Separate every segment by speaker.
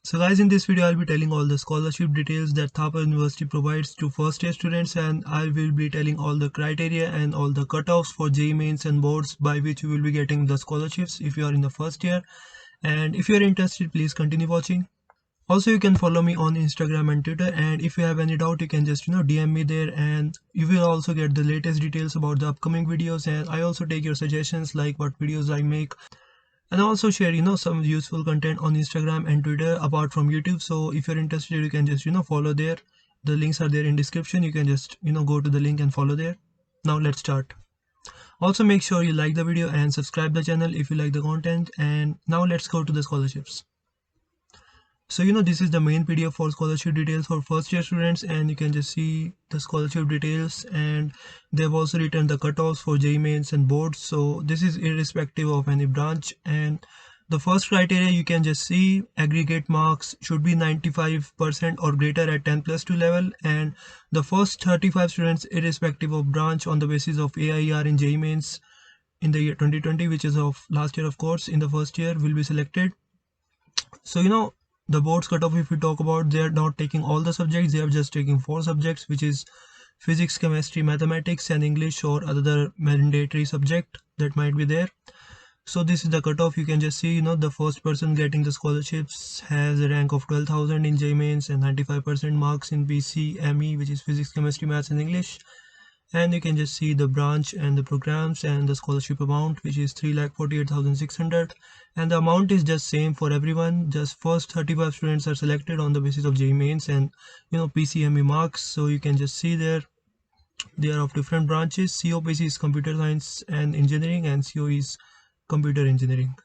Speaker 1: So guys, in this video I'll be telling all the scholarship details that Thapa University provides to first year students, and I will be telling all the criteria and all the cutoffs for JEE mains and boards by which you will be getting the scholarships if you are in the first year. And if you are interested, please continue watching. Also, you can follow me on Instagram and Twitter, and if you have any doubt you can just DM me there, and you will also get the latest details about the upcoming videos. And I also take your suggestions like what videos I make, and I also share some useful content on Instagram and Twitter apart from YouTube. So if you're interested, you can just follow there. The links are there in description. You can just go to the link and follow there. Now let's start. Also make sure you like the video and subscribe the channel if you like the content. And now let's go to the scholarships. So this is the main PDF for scholarship details for first year students, and you can just see the scholarship details, and they've also written the cutoffs for JEE mains and boards. So this is irrespective of any branch. And the first criteria, you can just see aggregate marks should be 95% or greater at 10+2 level, and the first 35 students irrespective of branch on the basis of AIER in JEE mains in the year 2020, which is of last year of course, in the first year will be selected. So the boards cutoff, if we talk about, they are not taking all the subjects, they are just taking 4 subjects, which is physics, chemistry, mathematics and English or other mandatory subject that might be there. So this is the cutoff. You can just see the first person getting the scholarships has a rank of 12,000 in JEE mains and 95% marks in PCME, which is physics, chemistry, maths and English. And you can just see the branch and the programs and the scholarship amount, which is 3,48,600, and the amount is just same for everyone. Just first 35 students are selected on the basis of JEE mains and PCME marks. So you can just see there they are of different branches. COPC is computer science and engineering, and CO is computer engineering.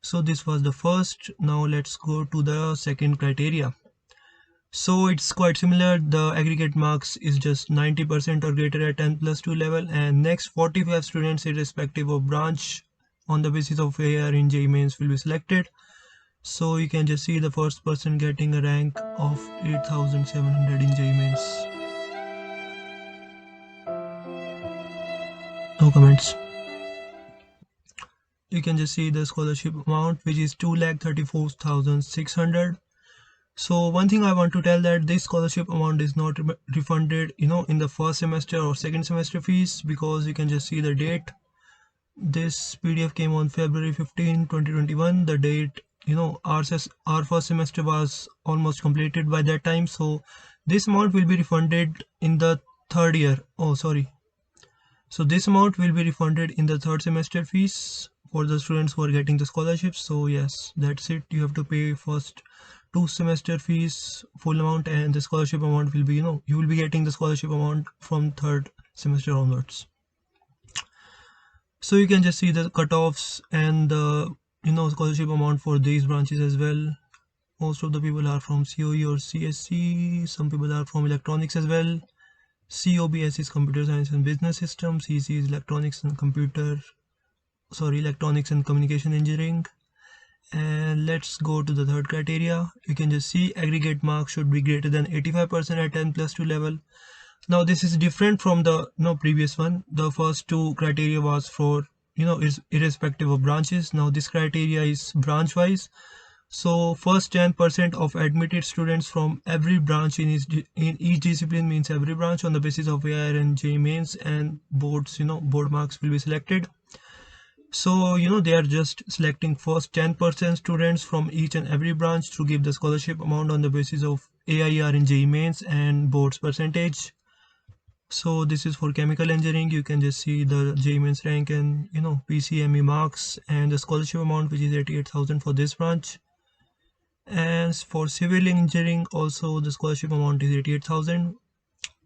Speaker 1: So this was the first. Now let's go to the second criteria. So it's quite similar. The aggregate marks is just 90% or greater at 10+2 level, and next 45 students irrespective of branch on the basis of AIER in JEE mains will be selected. So you can just see the first person getting a rank of 8,700 in JEE mains. No comments. You can just see the scholarship amount, which is 2,34,600. So one thing I want to tell that this scholarship amount is not refunded in the first semester or second semester fees, because you can just see the date. This PDF came on February 15, 2021. The date, our first semester was almost completed by that time. So this amount will be refunded in the third year. Oh sorry. So this amount will be refunded in the third semester fees for the students who are getting the scholarships. So yes, that's it. You have to pay first 2 semester fees full amount, and the scholarship amount will be you will be getting the scholarship amount from third semester onwards. So you can just see the cutoffs and the scholarship amount for these branches as well. Most of the people are from COE or CSC. Some people are from electronics as well. COBS is computer science and business systems. CC is electronics and communication engineering. And let's go to the third criteria. You can just see aggregate marks should be greater than 85% at 10+2 level. Now this is different from the previous one. The first 2 criteria was for is irrespective of branches. Now this criteria is branch wise. So first 10% of admitted students from every branch in each discipline, means every branch on the basis of AIER and JEE mains and boards, board marks will be selected. So they are just selecting first 10% students from each and every branch to give the scholarship amount on the basis of AIER in JEE mains and boards percentage. So this is for chemical engineering. You can just see the JEE mains rank and PCME marks and the scholarship amount, which is 88,000 for this branch. And for civil engineering also the scholarship amount is 88,000.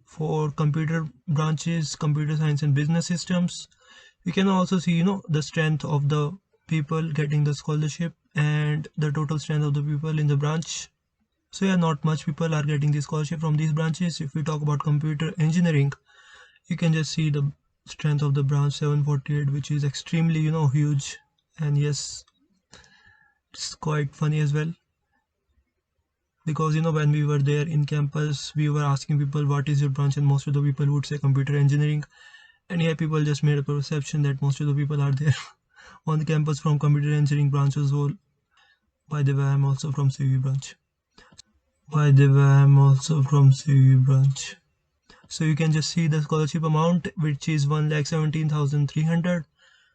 Speaker 1: For computer branches, computer science and business systems, you can also see the strength of the people getting the scholarship and the total strength of the people in the branch. So yeah, not much people are getting the scholarship from these branches. If we talk about computer engineering, you can just see the strength of the branch 748, which is extremely huge. And yes, it's quite funny as well, because when we were there in campus, we were asking people what is your branch, and most of the people would say computer engineering. And yeah, people just made a perception that most of the people are there on the campus from computer engineering branches. By the way, I'm also from CU branch. By the way, I'm also from CU branch. So you can just see the scholarship amount, which is 1,17,300.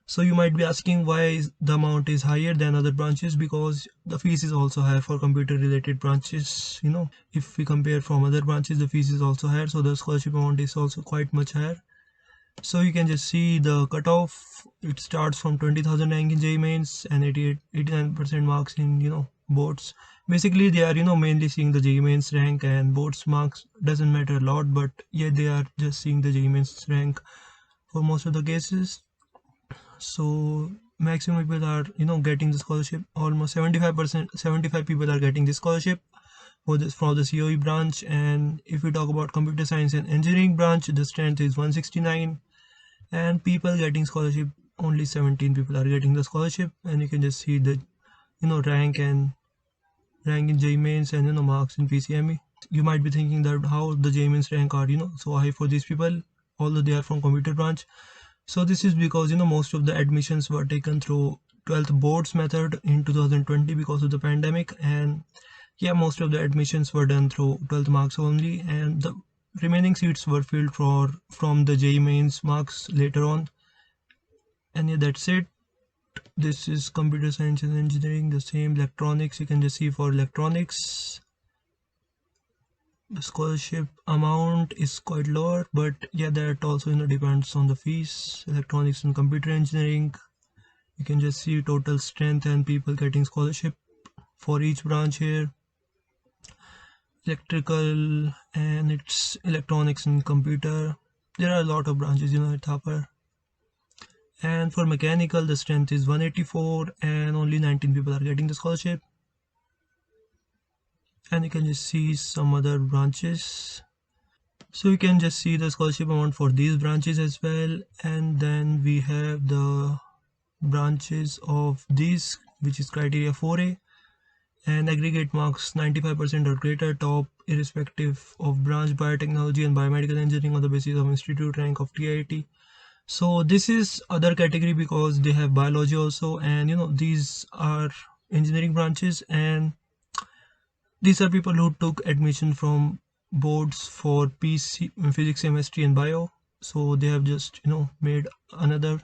Speaker 1: So you might be asking why the amount is higher than other branches, because the fees is also higher for computer related branches. If we compare from other branches, the fees is also higher, so the scholarship amount is also quite much higher. So you can just see the cutoff. It starts from 20,000 rank in JEE Mains and 89% marks in boards. Basically they are mainly seeing the JEE Mains rank, and boards marks doesn't matter a lot, but yeah, they are just seeing the JEE Mains rank for most of the cases. So maximum people are getting the scholarship. Almost 75 people are getting the scholarship for the COE branch. And if we talk about computer science and engineering branch, the strength is 169, and people getting scholarship, only 17 people are getting the scholarship. And you can just see the rank in JEE Mains and marks in PCME. You might be thinking that how the JEE Mains rank are so high for these people, although they are from computer branch. So this is because most of the admissions were taken through 12th boards method in 2020 because of the pandemic. And yeah, most of the admissions were done through 12th marks only, and the remaining seats were filled from the JEE Mains marks later on. And yeah, that's it. This is computer science and engineering. The same electronics, you can just see for electronics the scholarship amount is quite lower, but yeah, that also depends on the fees. Electronics and computer engineering, you can just see total strength and people getting scholarship for each branch here. Electrical, and it's electronics and computer. There are a lot of branches at Thapar. And for mechanical, the strength is 184 and only 19 people are getting the scholarship. And you can just see some other branches. So you can just see the scholarship amount for these branches as well. And then we have the branches of these, which is criteria 4A, and aggregate marks 95% or greater, top irrespective of branch, biotechnology and biomedical engineering on the basis of institute rank of TIIT. So this is other category because they have biology also, and these are engineering branches, and these are people who took admission from boards for PC, physics, chemistry and bio. So they have just made another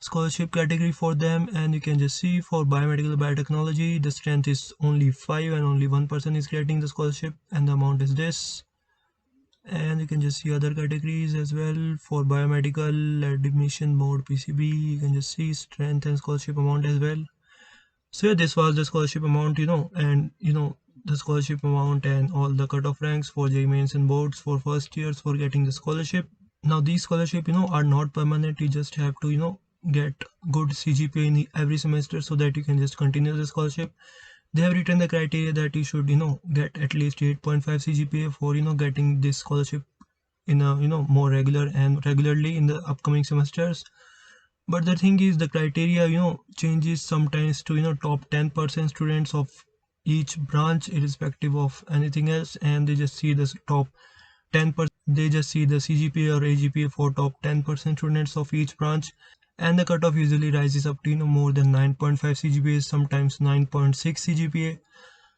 Speaker 1: scholarship category for them. And you can just see for biomedical biotechnology, the strength is only 5 and only one person is getting the scholarship, and the amount is this. And you can just see other categories as well. For biomedical admission mode PCB, you can just see strength and scholarship amount as well. So yeah, this was the scholarship amount, and the scholarship amount and all the cutoff ranks for JEE Mains and boards for first years for getting the scholarship. Now these scholarship are not permanent. You just have to get good CGPA in every semester so that you can just continue the scholarship. They have written the criteria that you should get at least 8.5 CGPA for getting this scholarship in a more regularly in the upcoming semesters. But the thing is, the criteria changes sometimes to top 10% students of each branch irrespective of anything else, and they just see the top 10%. They just see the CGPA or AGPA for top 10% students of each branch, and the cutoff usually rises up to more than 9.5 CGPA, sometimes 9.6 CGPA.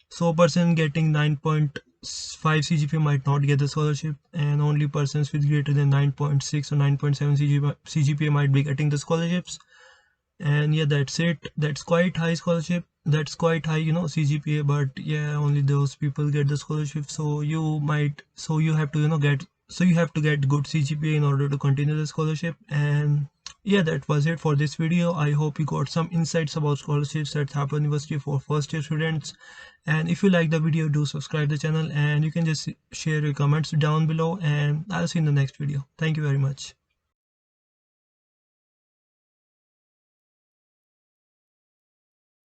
Speaker 1: So a person getting 9.5 CGPA might not get the scholarship, and only persons with greater than 9.6 or 9.7 CGPA might be getting the scholarships. And yeah, that's it. That's quite high scholarship. That's quite high CGPA, but yeah, only those people get the scholarship. So you have to get good CGPA in order to continue the scholarship. And yeah, that was it for this video. I hope you got some insights about scholarships at Thapar University for first year students. And if you like the video, do subscribe the channel, and you can just share your comments down below, and I'll see you in the next video. Thank you very much.